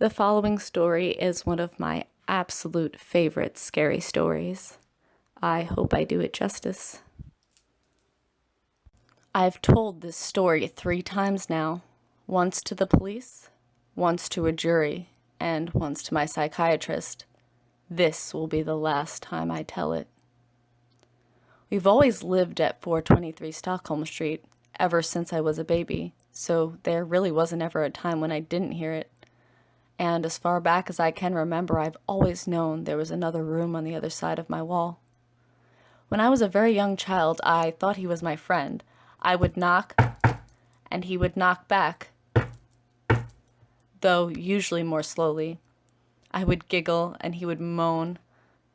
The following story is one of my absolute favorite scary stories. I hope I do it justice. I've told this story 3 times now, once to the police, once to a jury, and once to my psychiatrist. This will be the last time I tell it. We've always lived at 423 Stockholm Street ever since I was a baby, so there really wasn't ever a time when I didn't hear it. And as far back as I can remember, I've always known there was another room on the other side of my wall. When I was a very young child, I thought he was my friend. I would knock, and he would knock back, though usually more slowly. I would giggle, and he would moan.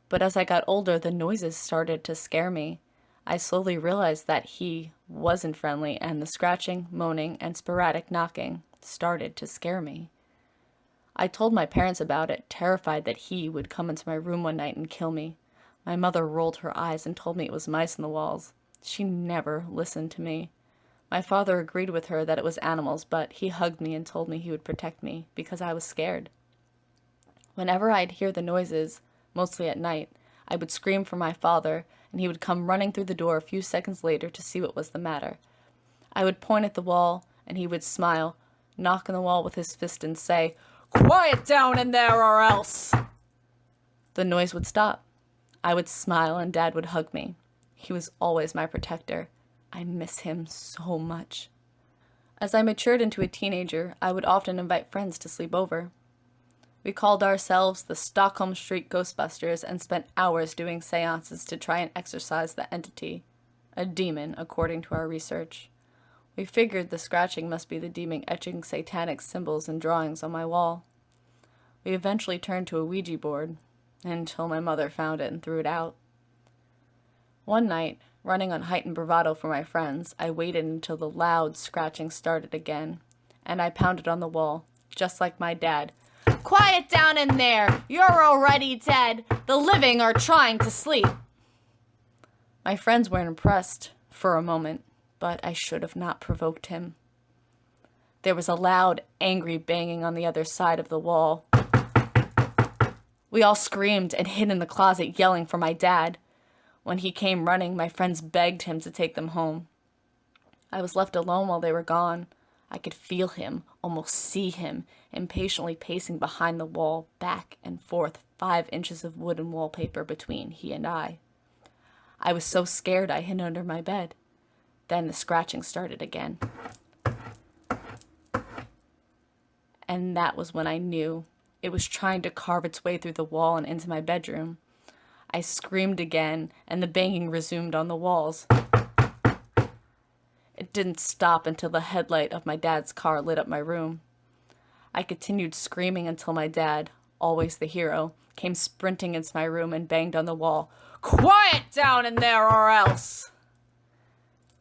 But as I got older, the noises started to scare me. I slowly realized that he wasn't friendly, and the scratching, moaning, and sporadic knocking started to scare me. I told my parents about it, terrified that he would come into my room one night and kill me. My mother rolled her eyes and told me it was mice in the walls. She never listened to me. My father agreed with her that it was animals, but he hugged me and told me he would protect me because I was scared. Whenever I'd hear the noises, mostly at night, I would scream for my father, and he would come running through the door a few seconds later to see what was the matter. I would point at the wall, and he would smile, knock on the wall with his fist, and say, "Quiet down in there or else!" The noise would stop. I would smile and Dad would hug me. He was always my protector. I miss him so much. As I matured into a teenager, I would often invite friends to sleep over. We called ourselves the Stockholm Street Ghostbusters and spent hours doing seances to try and exorcise the entity, a demon according to our research. We figured the scratching must be the demon etching satanic symbols and drawings on my wall. We eventually turned to a Ouija board, until my mother found it and threw it out. One night, running on heightened bravado for my friends, I waited until the loud scratching started again, and I pounded on the wall, just like my dad. "Quiet down in there! You're already dead! The living are trying to sleep!" My friends were impressed for a moment, but I should have not provoked him. There was a loud, angry banging on the other side of the wall. We all screamed and hid in the closet, yelling for my dad. When he came running, my friends begged him to take them home. I was left alone while they were gone. I could feel him, almost see him, impatiently pacing behind the wall, back and forth, 5 inches of wooden wallpaper between he and I. I was so scared I hid under my bed. Then the scratching started again. And that was when I knew it was trying to carve its way through the wall and into my bedroom. I screamed again, and the banging resumed on the walls. It didn't stop until the headlight of my dad's car lit up my room. I continued screaming until my dad, always the hero, came sprinting into my room and banged on the wall. "Quiet down in there or else!"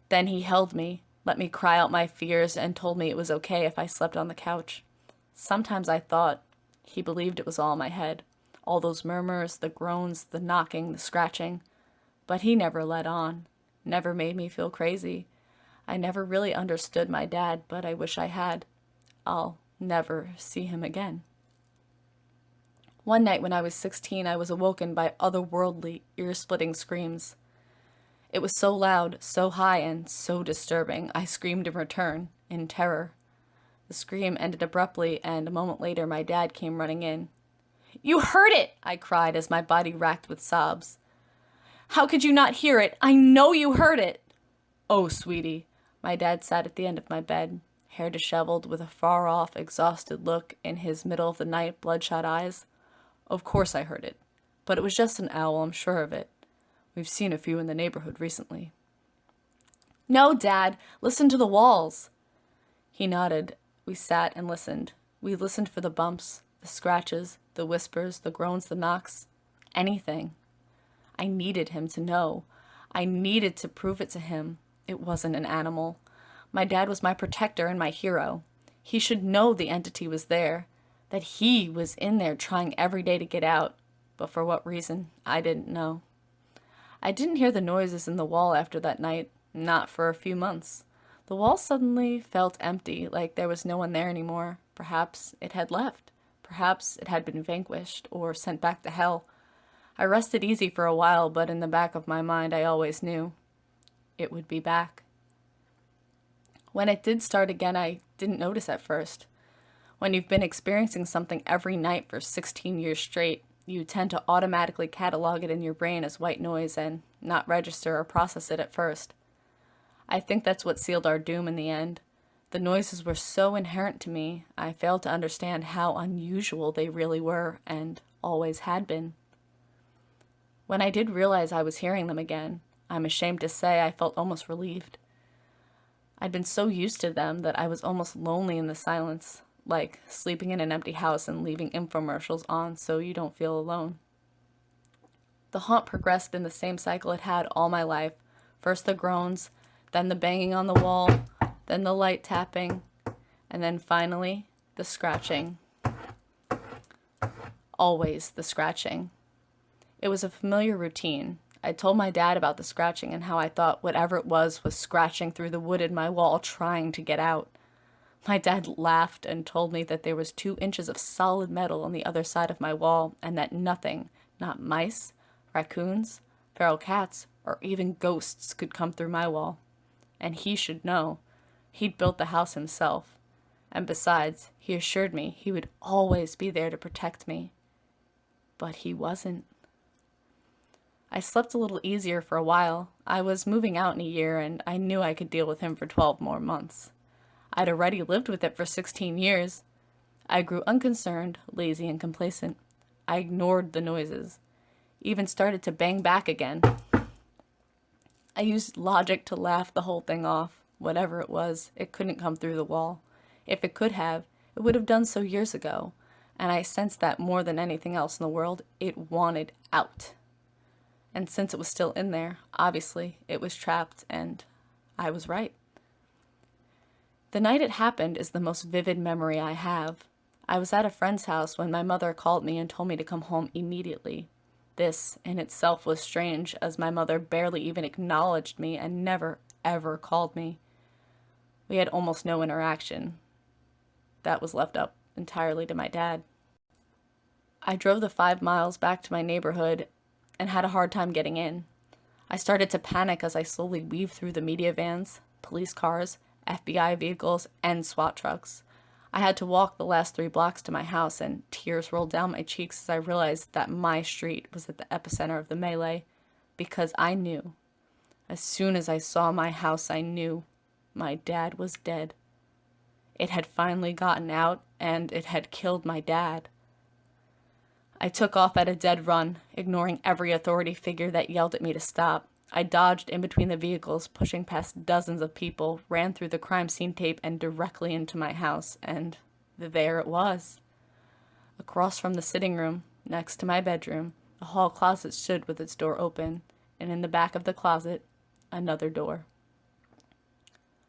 Then he held me, let me cry out my fears, and told me it was okay if I slept on the couch. Sometimes I thought he believed it was all in my head, all those murmurs, the groans, the knocking, the scratching. But he never let on, never made me feel crazy. I never really understood my dad, but I wish I had. I'll never see him again. One night when I was 16, I was awoken by otherworldly, ear-splitting screams. It was so loud, so high, and so disturbing, I screamed in return, in terror. The scream ended abruptly, and a moment later my dad came running in. "You heard it!" I cried as my body racked with sobs. "How could you not hear it? I know you heard it!" "Oh, sweetie." My dad sat at the end of my bed, hair disheveled, with a far-off, exhausted look in his middle-of-the-night, bloodshot eyes. "Of course I heard it. But it was just an owl, I'm sure of it. We've seen a few in the neighborhood recently." "No, Dad, listen to the walls." He nodded. We sat and listened. We listened for the bumps, the scratches, the whispers, the groans, the knocks. Anything. I needed him to know. I needed to prove it to him. It wasn't an animal. My dad was my protector and my hero. He should know the entity was there, that he was in there trying every day to get out. But for what reason, I didn't know. I didn't hear the noises in the wall after that night, not for a few months. The wall suddenly felt empty, like there was no one there anymore. Perhaps it had left. Perhaps it had been vanquished or sent back to hell. I rested easy for a while, but in the back of my mind I always knew it would be back. When it did start again, I didn't notice at first. When you've been experiencing something every night for 16 years straight, you tend to automatically catalog it in your brain as white noise and not register or process it at first. I think that's what sealed our doom in the end. The noises were so inherent to me, I failed to understand how unusual they really were and always had been. When I did realize I was hearing them again, I'm ashamed to say I felt almost relieved. I'd been so used to them that I was almost lonely in the silence, like sleeping in an empty house and leaving infomercials on so you don't feel alone. The haunt progressed in the same cycle it had all my life. First the groans, then the banging on the wall, then the light tapping, and then finally the scratching. Always the scratching. It was a familiar routine. I told my dad about the scratching and how I thought whatever it was scratching through the wood in my wall trying to get out. My dad laughed and told me that there was 2 inches of solid metal on the other side of my wall and that nothing, not mice, raccoons, feral cats, or even ghosts could come through my wall. And he should know. He'd built the house himself. And besides, he assured me he would always be there to protect me. But he wasn't. I slept a little easier for a while. I was moving out in a year, and I knew I could deal with him for 12 more months. I'd already lived with it for 16 years. I grew unconcerned, lazy, and complacent. I ignored the noises. Even started to bang back again. I used logic to laugh the whole thing off. Whatever it was, it couldn't come through the wall. If it could have, it would have done so years ago. And I sensed that more than anything else in the world, it wanted out. And since it was still in there, obviously, it was trapped, and I was right. The night it happened is the most vivid memory I have. I was at a friend's house when my mother called me and told me to come home immediately. This, in itself, was strange, as my mother barely even acknowledged me and never, ever called me. We had almost no interaction. That was left up entirely to my dad. I drove the 5 miles back to my neighborhood and had a hard time getting in. I started to panic as I slowly weaved through the media vans, police cars, FBI vehicles, and SWAT trucks. I had to walk the last 3 blocks to my house, and tears rolled down my cheeks as I realized that my street was at the epicenter of the melee, because I knew. As soon as I saw my house, I knew my dad was dead. It had finally gotten out, and it had killed my dad. I took off at a dead run, ignoring every authority figure that yelled at me to stop. I dodged in between the vehicles, pushing past dozens of people, ran through the crime scene tape and directly into my house, and there it was. Across from the sitting room, next to my bedroom, a hall closet stood with its door open, and in the back of the closet, another door.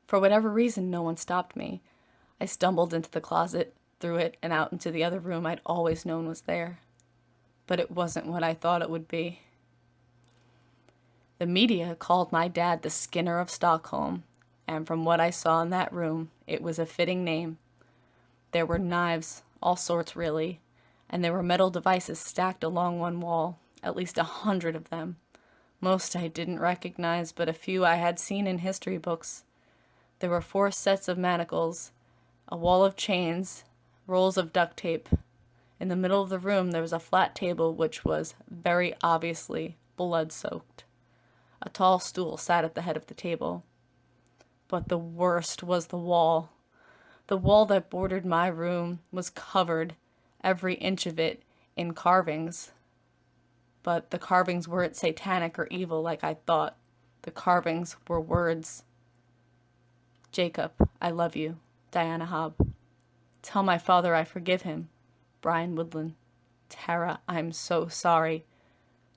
For whatever reason, no one stopped me. I stumbled into the closet, through it, and out into the other room I'd always known was there. But it wasn't what I thought it would be. The media called my dad the Skinner of Stockholm, and from what I saw in that room, it was a fitting name. There were knives, all sorts really, and there were metal devices stacked along one wall, at least 100 of them. Most I didn't recognize, but a few I had seen in history books. There were 4 sets of manacles, a wall of chains, rolls of duct tape. In the middle of the room there was a flat table which was very obviously blood-soaked. A tall stool sat at the head of the table. But the worst was the wall. The wall that bordered my room was covered, every inch of it, in carvings. But the carvings weren't satanic or evil like I thought. The carvings were words. Jacob, I love you. Diana Hobb. Tell my father I forgive him. Brian Woodland. Tara, I'm so sorry.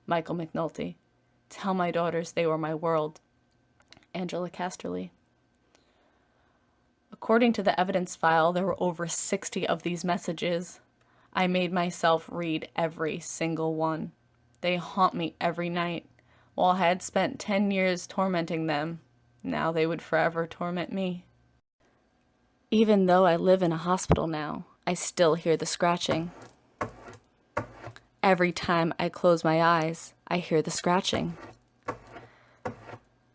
Michael McNulty. Tell my daughters they were my world. Angela Casterly. According to the evidence file, there were over 60 of these messages. I made myself read every single one. They haunt me every night. While I had spent 10 years tormenting them, now they would forever torment me. Even though I live in a hospital now, I still hear the scratching. Every time I close my eyes, I hear the scratching.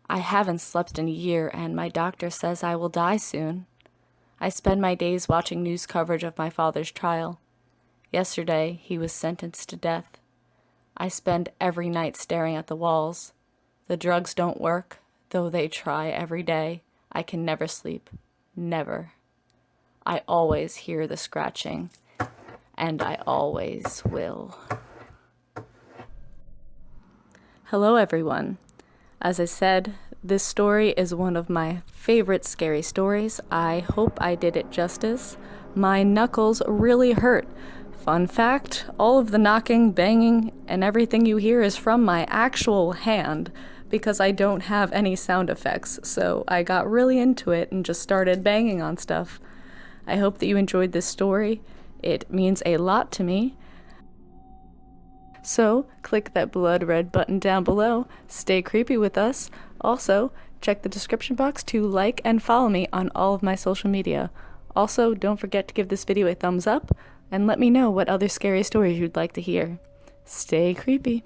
I haven't slept in a year, and my doctor says I will die soon. I spend my days watching news coverage of my father's trial. Yesterday, he was sentenced to death. I spend every night staring at the walls. The drugs don't work, though they try every day. I can never sleep. Never. I always hear the scratching, and I always will. Hello, everyone. As I said, this story is one of my favorite scary stories. I hope I did it justice. My knuckles really hurt. Fun fact, all of the knocking, banging, and everything you hear is from my actual hand because I don't have any sound effects, so I got really into it and just started banging on stuff. I hope that you enjoyed this story. It means a lot to me. So, click that blood red button down below. Stay creepy with us. Also, check the description box to like and follow me on all of my social media. Also, don't forget to give this video a thumbs up and let me know what other scary stories you'd like to hear. Stay creepy.